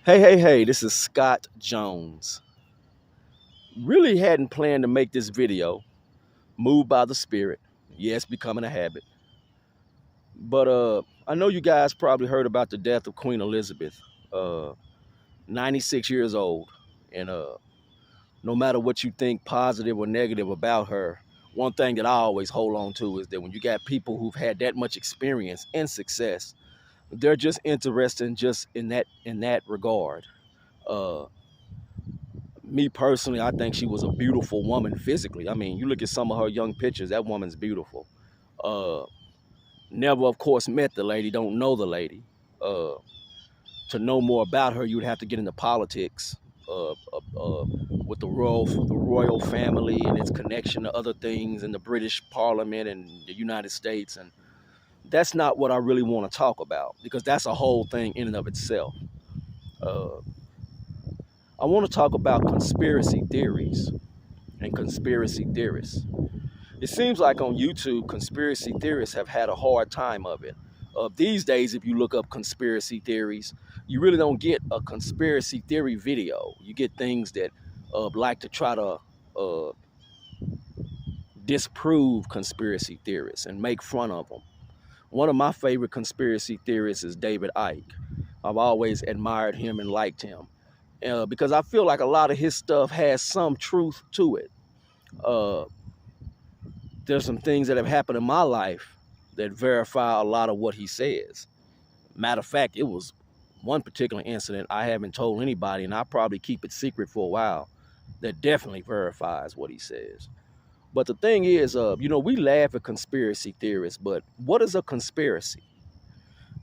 Hey, this is Scott Jones. Really hadn't planned to make this video, moved by the spirit. Yes, becoming a habit. But I know you guys probably heard about the death of Queen Elizabeth, uh, 96 years old. And no matter what you think positive or negative about her, one thing that I always hold on to is that when you got people who've had that much experience and success, they're just interested just in that regard. Uh, Me personally, I think she was a beautiful woman physically. I mean, you look at some of her young pictures, that woman's beautiful. Uh, Never, of course, met the lady, don't know the lady. Uh, to know more about her, you would have to get into politics with the royal family and its connection to other things in the British Parliament and the United States. And that's not what I really want to talk about because that's a whole thing in and of itself. Uh, I want to talk about conspiracy theories and conspiracy theorists. It seems like on YouTube, conspiracy theorists have had a hard time of it. These days, if you look up conspiracy theories, you really don't get a conspiracy theory video. You get things that like to try to uh, disprove conspiracy theorists and make fun of them. One of my favorite conspiracy theorists is David Icke. I've always admired him and liked him because I feel like a lot of his stuff has some truth to it. Uh, there's some things that have happened in my life that verify a lot of what he says. Matter of fact, it was one particular incident I haven't told anybody, and I'll probably keep it secret for a while, that definitely verifies what he says. But the thing is, we laugh at conspiracy theorists, but what is a conspiracy?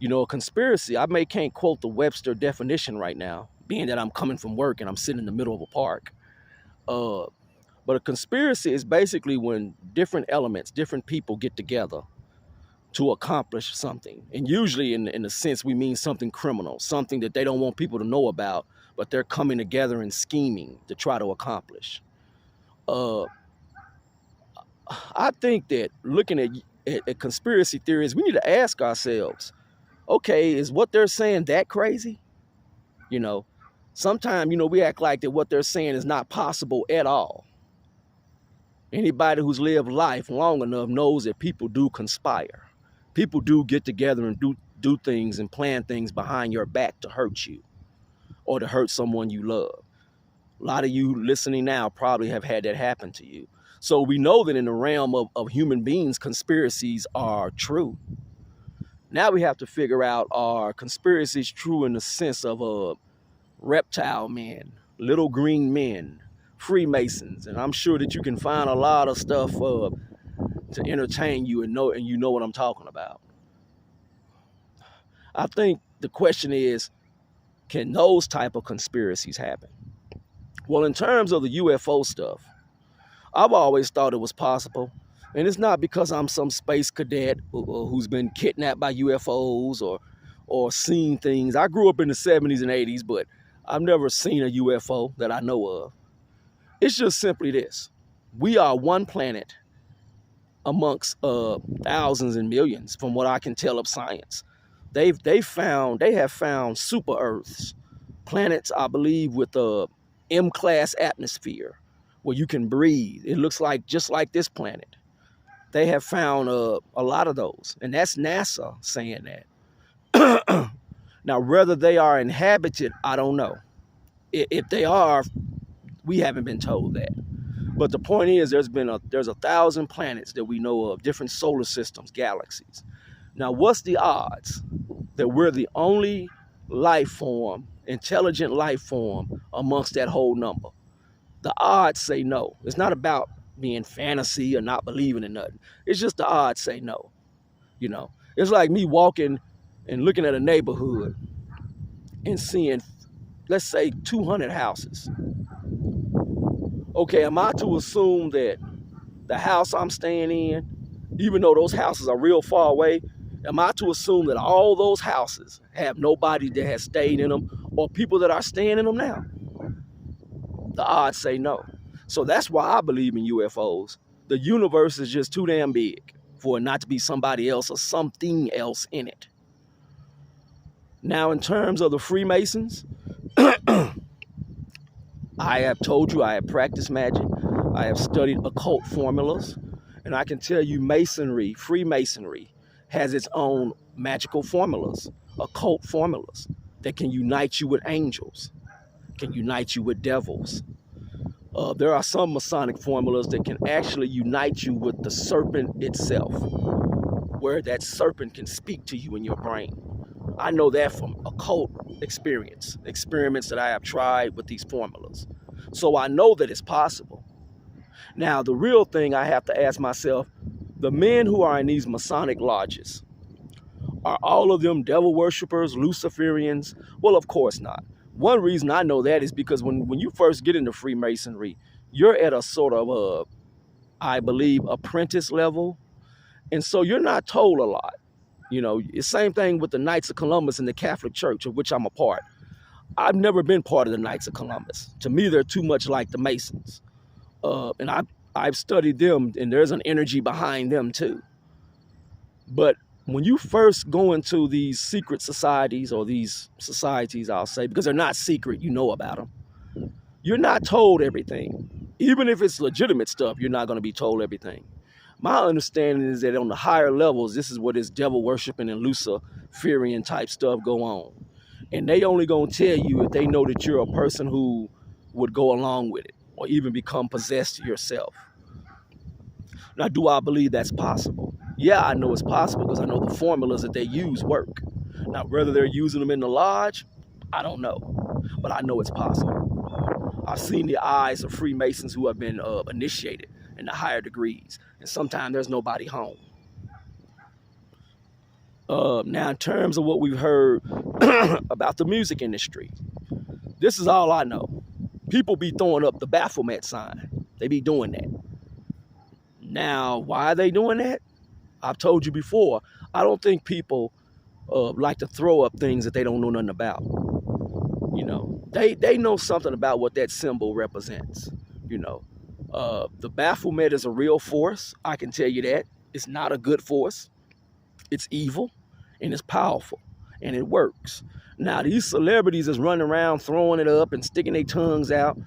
A conspiracy, can't quote the Webster definition right now, being that I'm coming from work and I'm sitting in the middle of a park. Uh, But a conspiracy is basically when different elements, different people get together to accomplish something. And usually in a sense, we mean something criminal, something that they don't want people to know about, but they're coming together and scheming to try to accomplish. Uh, I think that looking at conspiracy theories, we need to ask ourselves, okay, is what they're saying that crazy? You know, Sometimes, we act like that what they're saying is not possible at all. Anybody who's lived life long enough knows that people do conspire. People do get together and do things and plan things behind your back to hurt you or to hurt someone you love. A lot of you listening now probably have had that happen to you. So we know that in the realm of human beings, conspiracies are true. Now we have to figure out, are conspiracies true in the sense of reptile men, little green men, Freemasons, and I'm sure that you can find a lot of stuff to entertain you and you know what I'm talking about. I think the question is, can those type of conspiracies happen? Well, in terms of the UFO stuff, I've always thought it was possible, and it's not because I'm some space cadet who's been kidnapped by UFOs or seen things. I grew up in the 70s and 80s, but I've never seen a UFO that I know of. It's just simply this. We are one planet amongst thousands and millions, from what I can tell of science. They have found super Earths, planets, I believe, with a M-class atmosphere where you can breathe. It looks like just like this planet. They have found a lot of those, and that's NASA saying that. Now, whether they are inhabited, I don't know. If they are, we haven't been told that. But the point is, there's 1,000 planets that we know of, different solar systems, galaxies. Now, what's the odds that we're the only life form, intelligent life form amongst that whole number? The odds say no. It's not about being fantasy or not believing in nothing. It's just the odds say no. It's like me walking and looking at a neighborhood and seeing, let's say, 200 houses. Okay, am I to assume that the house I'm staying in, even though those houses are real far away, am I to assume that all those houses have nobody that has stayed in them or people that are staying in them now? The odds say no. So that's why I believe in UFOs. The universe is just too damn big for it not to be somebody else or something else in it. Now, in terms of the Freemasons, I have told you I have practiced magic. I have studied occult formulas. And I can tell you Masonry, Freemasonry, has its own magical formulas, occult formulas that can unite you with angels, can unite you with devils. There are some Masonic formulas that can actually unite you with the serpent itself, where that serpent can speak to you in your brain. I know that from occult experiments that I have tried with these formulas. So I know that it's possible. Now, the real thing I have to ask myself, the men who are in these Masonic lodges, are all of them devil worshippers, Luciferians? Well, of course not. One reason I know that is because when you first get into Freemasonry, you're at a sort of, I believe, apprentice level. And so you're not told a lot. You know, it's the same thing with the Knights of Columbus in the Catholic Church, of which I'm a part. I've never been part of the Knights of Columbus. To me, they're too much like the Masons. And I've studied them, and there's an energy behind them too. But when you first go into these secret societies, or these societies, I'll say, because they're not secret, you know about them, you're not told everything. Even if it's legitimate stuff, you're not going to be told everything. My understanding is that on the higher levels, this is where this devil worshiping and Luciferian type stuff go on. And they only going to tell you if they know that you're a person who would go along with it, or even become possessed yourself. Now, do I believe that's possible? Yeah, I know it's possible because I know the formulas that they use work. Now, whether they're using them in the lodge, I don't know. But I know it's possible. I've seen the eyes of Freemasons who have been initiated in the higher degrees. And sometimes there's nobody home. Now, in terms of what we've heard about the music industry, this is all I know. People be throwing up the Baphomet sign. They be doing that. Now, why are they doing that? I've told you before, I don't think people like to throw up things that they don't know nothing about. You know, they know something about what that symbol represents. You know, the Baphomet is a real force. I can tell you that. It's not a good force. It's evil, and it's powerful, and it works. Now, these celebrities is running around throwing it up and sticking their tongues out.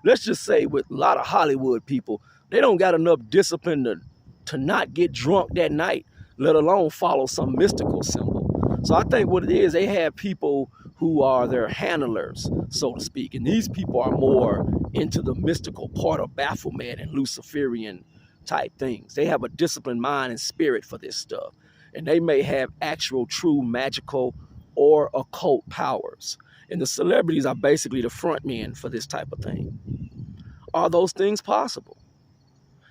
Let's just say with a lot of Hollywood people, they don't got enough discipline to not get drunk that night, let alone follow some mystical symbol. So I think what it is, they have people who are their handlers, so to speak. And these people are more into the mystical part of Baphomet and Luciferian type things. They have a disciplined mind and spirit for this stuff. And they may have actual true magical or occult powers. And the celebrities are basically the front men for this type of thing. Are those things possible?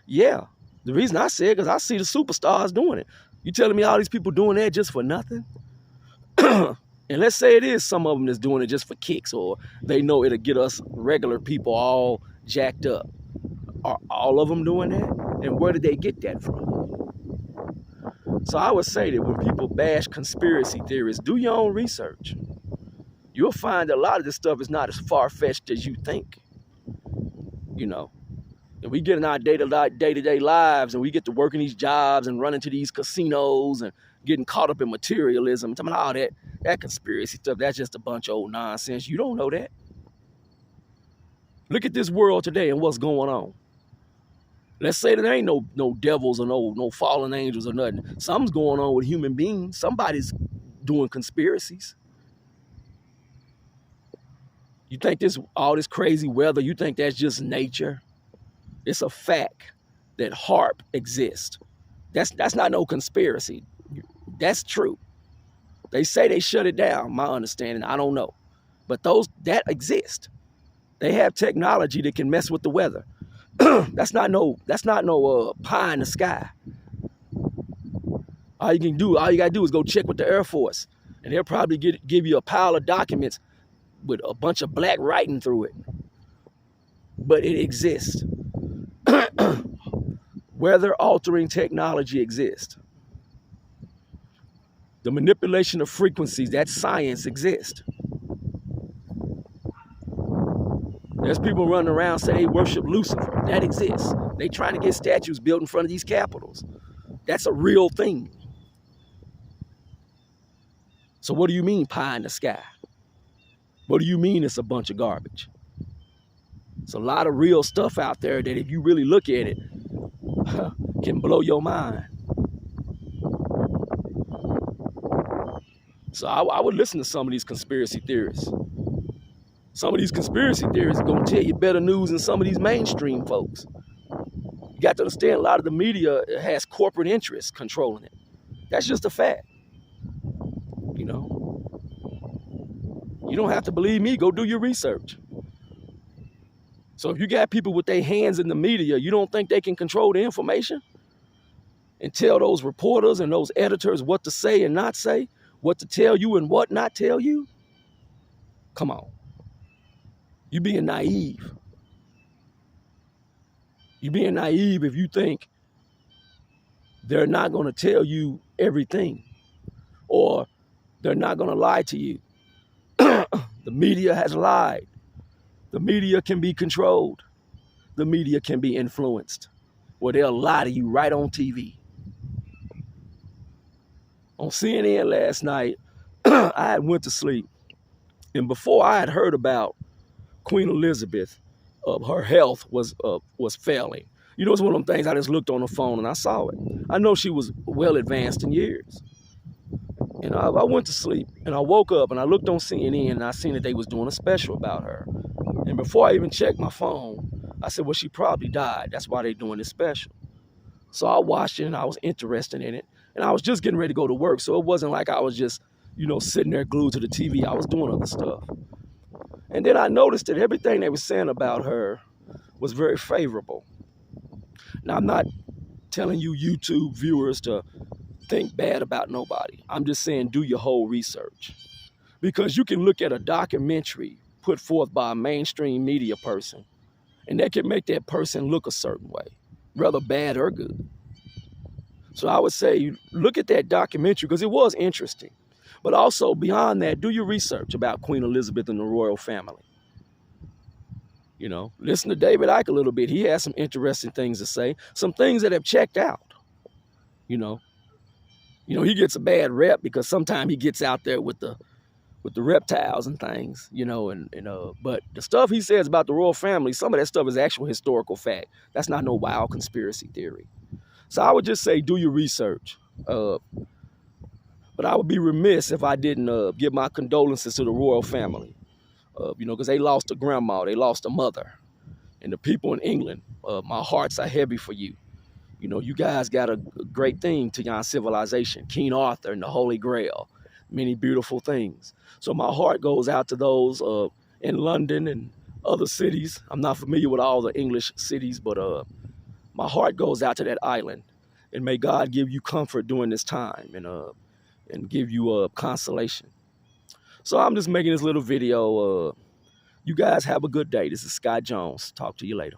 Yeah. The reason I say it, because I see the superstars doing it. You telling me all these people doing that just for nothing? And let's say it is some of them that's doing it just for kicks, or they know it'll get us regular people all jacked up. Are all of them doing that? And where did they get that from? So I would say that when people bash conspiracy theories, do your own research. You'll find that a lot of this stuff is not as far-fetched as you think. You know, and we get in our day-to-day lives, and we get to working these jobs and running to these casinos and getting caught up in materialism. Talking about all that conspiracy stuff, that's just a bunch of old nonsense. You don't know that. Look at this world today and what's going on. Let's say there ain't no devils or no fallen angels or nothing. Something's going on with human beings. Somebody's doing conspiracies. You think all this crazy weather, you think that's just nature? It's a fact that HAARP exists. That's not no conspiracy. That's true. They say they shut it down, my understanding, I don't know. But that exist. They have technology that can mess with the weather. That's not no pie in the sky. All you gotta do is go check with the Air Force, and they'll probably give you a pile of documents with a bunch of black writing through it. But it exists. Weather altering technology exists. The manipulation of frequencies, that science exists. There's people running around saying they worship Lucifer. That exists. They trying to get statues built in front of these capitals. That's a real thing. So what do you mean pie in the sky? What do you mean it's a bunch of garbage? It's a lot of real stuff out there that if you really look at it, can blow your mind. So I would listen to some of these conspiracy theorists. Some of these conspiracy theorists are going to tell you better news than some of these mainstream folks. You got to understand, a lot of the media has corporate interests controlling it. That's just a fact. You know, you don't have to believe me. Go do your research. So if you got people with their hands in the media, you don't think they can control the information and tell those reporters and those editors what to say and not say, what to tell you and what not tell you? Come on. You're being naive. You're being naive if you think they're not going to tell you everything or they're not going to lie to you. The media has lied. The media can be controlled. The media can be influenced. Well, they'll lie to you right on TV. On CNN last night, I had went to sleep. And before I had heard about Queen Elizabeth, her health was failing. You know, it's one of them things I just looked on the phone and I saw it. I know she was well advanced in years. And I went to sleep and I woke up and I looked on CNN and I seen that they was doing a special about her. And before I even checked my phone, I said, well, she probably died. That's why they're doing this special. So I watched it and I was interested in it. And I was just getting ready to go to work. So it wasn't like I was just, you know, sitting there glued to the TV. I was doing other stuff. And then I noticed that everything they were saying about her was very favorable. Now, I'm not telling you YouTube viewers to think bad about nobody. I'm just saying do your whole research. Because you can look at a documentary put forth by a mainstream media person, and that can make that person look a certain way, whether bad or good. So I would say look at that documentary because it was interesting. But also beyond that, do your research about Queen Elizabeth and the royal family. You know, listen to David Icke a little bit. He has some interesting things to say, some things that have checked out. You know, he gets a bad rep because sometimes he gets out there with the reptiles and things, you know, but the stuff he says about the royal family, some of that stuff is actual historical fact. That's not no wild conspiracy theory. So I would just say do your research. But I would be remiss if I didn't give my condolences to the royal family, you know, because they lost a grandma, they lost a mother. And the people in England, my hearts are heavy for you. You know, you guys got a great thing to your civilization, King Arthur and the Holy Grail, many beautiful things. So my heart goes out to those in London and other cities. I'm not familiar with all the English cities, but my heart goes out to that island. And may God give you comfort during this time and give you consolation. So I'm just making this little video. You guys have a good day. This is Scott Jones. Talk to you later.